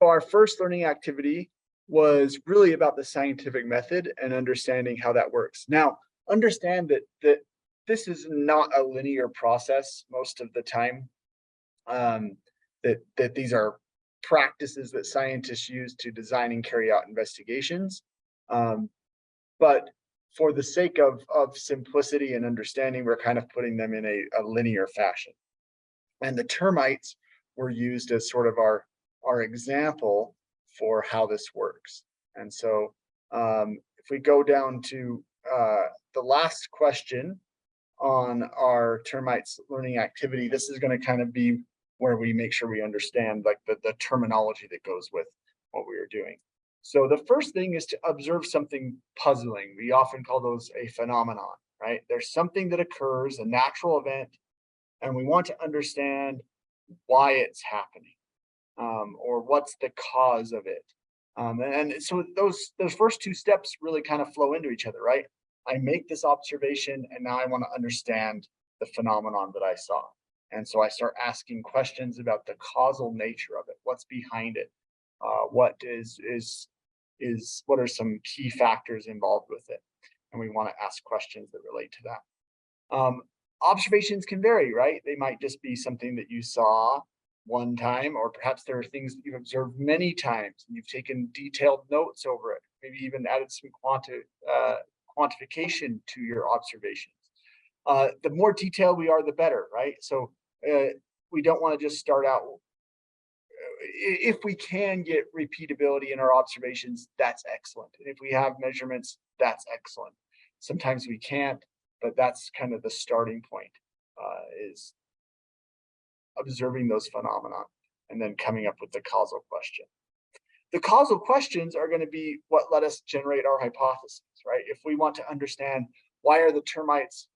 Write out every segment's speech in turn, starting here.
So our first learning activity was really about the scientific method and understanding how that works. Now, understand that this is not a linear process most of the time. Um, that these are practices that scientists use to design and carry out investigations. Um, but for the sake of simplicity and understanding, we're kind of putting them in a linear fashion. And the termites were used as sort of our example for how this works. And so if we go down to the last question on our termites learning activity, this is going to kind of be where we make sure we understand like the terminology that goes with what we are doing. So the first thing is to observe something puzzling. We often call those a phenomenon, right? There's something that occurs, a natural event, and we want to understand why it's happening, or what's the cause of it. And so those first two steps really kind of flow into each other, right? I make this observation, and now I want to understand the phenomenon that I saw. And so I start asking questions about the causal nature of it. What's behind it? What are some key factors involved with it? And we want to ask questions that relate to that. Observations can vary, right? They might just be something that you saw one time, or perhaps there are things that you've observed many times and you've taken detailed notes over it, maybe even added some quantification to your observations. The more detailed we are, the better, right? So we don't want to just start out. If we can get repeatability in our observations, that's excellent. And if we have measurements, that's excellent. Sometimes we can't, but that's kind of the starting point, is observing those phenomena and then coming up with the causal question. The causal questions are going to be what let us generate our hypotheses, right? If we want to understand why are the termites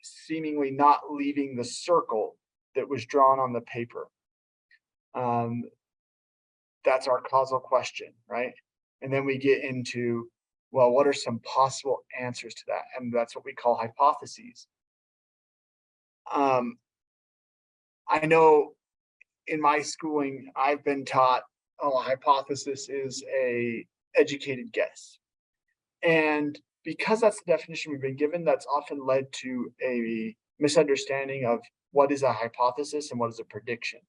seemingly not leaving the circle that was drawn on the paper, that's our causal question, right? And then we get into, well, what are some possible answers to that? And that's what we call hypotheses. I know in my schooling, I've been taught, oh, a hypothesis is a educated guess. And because that's the definition we've been given, that's often led to a misunderstanding of what is a hypothesis and what is a prediction.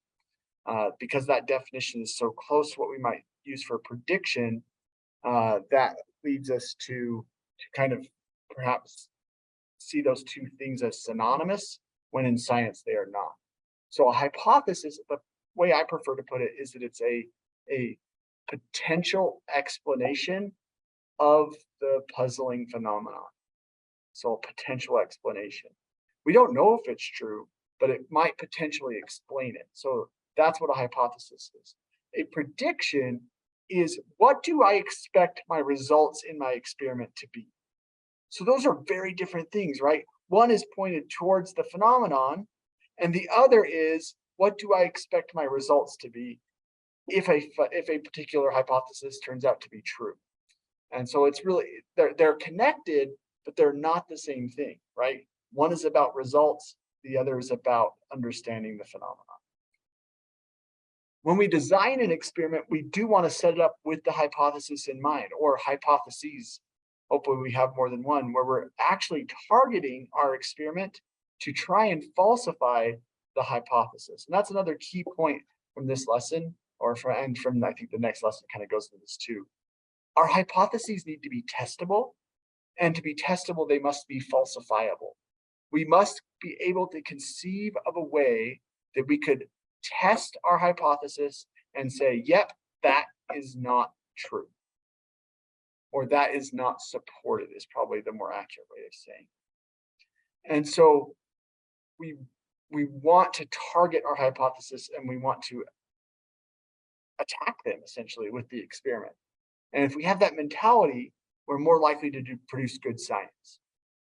Because that definition is so close to what we might use for prediction, that leads us to kind of perhaps see those two things as synonymous, when in science they are not. So a hypothesis, the way I prefer to put it, is that it's a potential explanation of the puzzling phenomenon. So a potential explanation. We don't know if it's true, but it might potentially explain it. So that's what a hypothesis is. A prediction is, what do I expect my results in my experiment to be? So those are very different things, right? One is pointed towards the phenomenon, and the other is, what do I expect my results to be if a particular hypothesis turns out to be true? And so it's really, they're connected, but they're not the same thing, right? One is about results, the other is about understanding the phenomenon. When we design an experiment, we do want to set it up with the hypothesis in mind, or hypotheses. Hopefully we have more than one, where we're actually targeting our experiment to try and falsify the hypothesis. And that's another key point from this lesson, or from I think the next lesson kind of goes into this too. Our hypotheses need to be testable, and to be testable, they must be falsifiable. We must be able to conceive of a way that we could test our hypothesis and say, yep, that is not true, or that is not supported, is probably the more accurate way of saying. And so we want to target our hypothesis, and we want to attack them essentially with the experiment. And if we have that mentality, we're more likely to produce good science.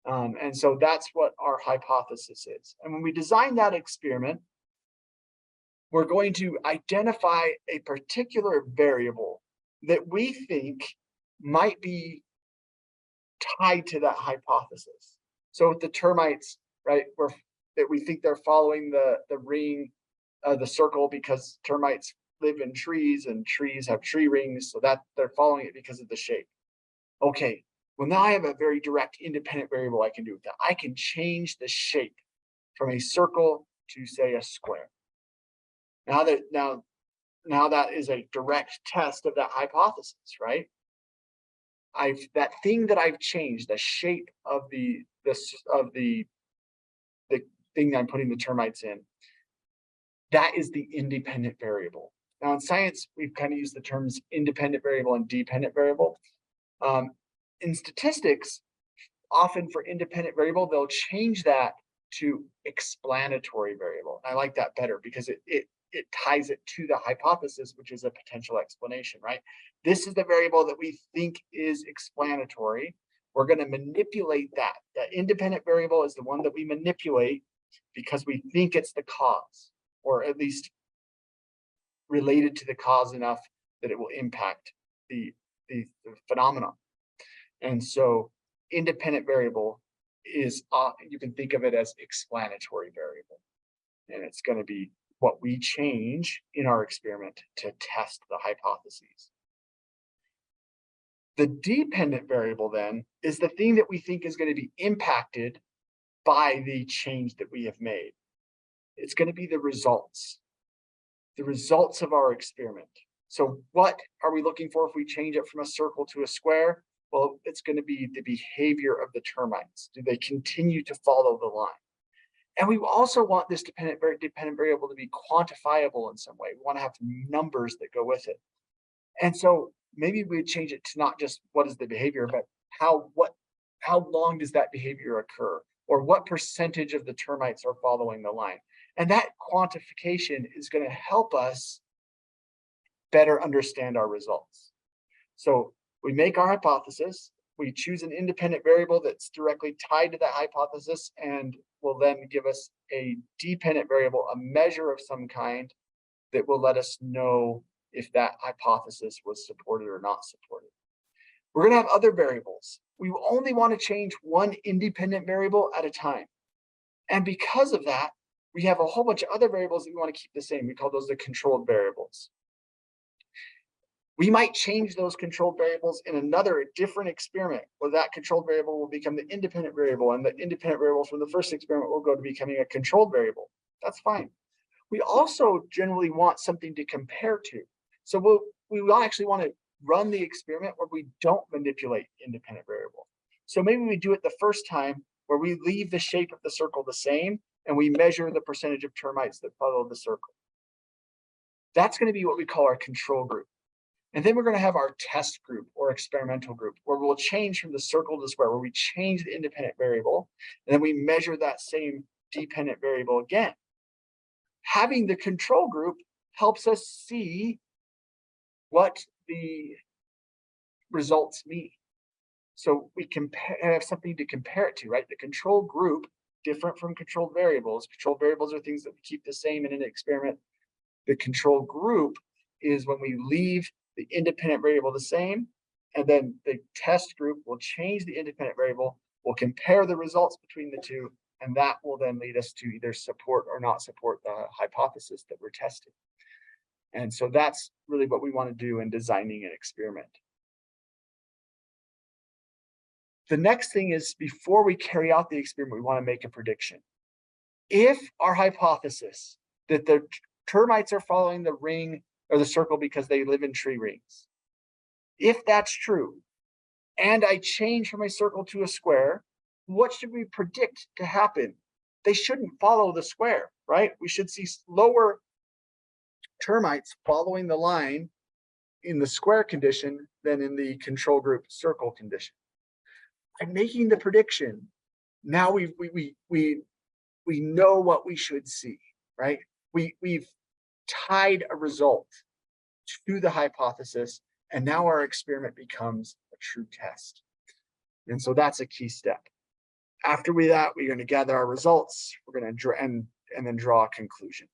And so that's what our hypothesis is. And when we design that experiment, we're going to identify a particular variable that we think might be tied to that hypothesis. So with the termites, right, that we think they're following the ring, the circle, because termites live in trees and trees have tree rings, so that they're following it because of the shape. Okay, well, now I have a very direct independent variable I can do with that. I can change the shape from a circle to, say, a square. Now that is a direct test of that hypothesis, right? That thing that I've changed, the shape of the thing that I'm putting the termites in, that is the independent variable. Now in science, we've kind of used the terms independent variable and dependent variable. In statistics, often for independent variable, they'll change that to explanatory variable. I like that better because it ties it to the hypothesis, which is a potential explanation, right? This is the variable that we think is explanatory. We're going to manipulate that. The independent variable is the one that we manipulate because we think it's the cause, or at least related to the cause enough that it will impact the phenomenon. And so independent variable is, you can think of it as explanatory variable. And it's going to be what we change in our experiment to test the hypotheses. The dependent variable then is the thing that we think is going to be impacted by the change that we have made. It's going to be the results of our experiment. So what are we looking for if we change it from a circle to a square? Well, it's going to be the behavior of the termites. Do they continue to follow the line? And we also want this dependent variable to be quantifiable in some way. We want to have numbers that go with it. And so maybe we change it to not just what is the behavior, but how long does that behavior occur? Or what percentage of the termites are following the line? And that quantification is going to help us better understand our results. So we make our hypothesis, we choose an independent variable that's directly tied to that hypothesis and will then give us a dependent variable, a measure of some kind that will let us know if that hypothesis was supported or not supported. We're going to have other variables. We only want to change one independent variable at a time. And because of that, we have a whole bunch of other variables that we want to keep the same. We call those the controlled variables. We might change those controlled variables in another different experiment where that controlled variable will become the independent variable, and the independent variables from the first experiment will go to becoming a controlled variable. That's fine. We also generally want something to compare to. So we actually want to run the experiment where we don't manipulate independent variable. So maybe we do it the first time where we leave the shape of the circle the same and we measure the percentage of termites that follow the circle. That's going to be what we call our control group. And then we're going to have our test group or experimental group where we'll change from the circle to the square, where we change the independent variable, and then we measure that same dependent variable again. Having the control group helps us see what the results mean. So we have something to compare it to, right? The control group, different from controlled variables. Controlled variables are things that we keep the same in an experiment. The control group is when we leave the independent variable the same, and then the test group will change the independent variable, we'll compare the results between the two, and that will then lead us to either support or not support the hypothesis that we're testing. And so that's really what we want to do in designing an experiment. The next thing is, before we carry out the experiment, we want to make a prediction. If our hypothesis that the termites are following the ring or the circle because they live in tree rings, if that's true, and I change from a circle to a square, what should we predict to happen? They shouldn't follow the square, right? We should see lower termites following the line in the square condition than in the control group circle condition. By making the prediction, now we know what we should see, right? We've tied a result to the hypothesis, and now our experiment becomes a true test. And so that's a key step. After that, we're going to gather our results. We're going to and then draw a conclusion.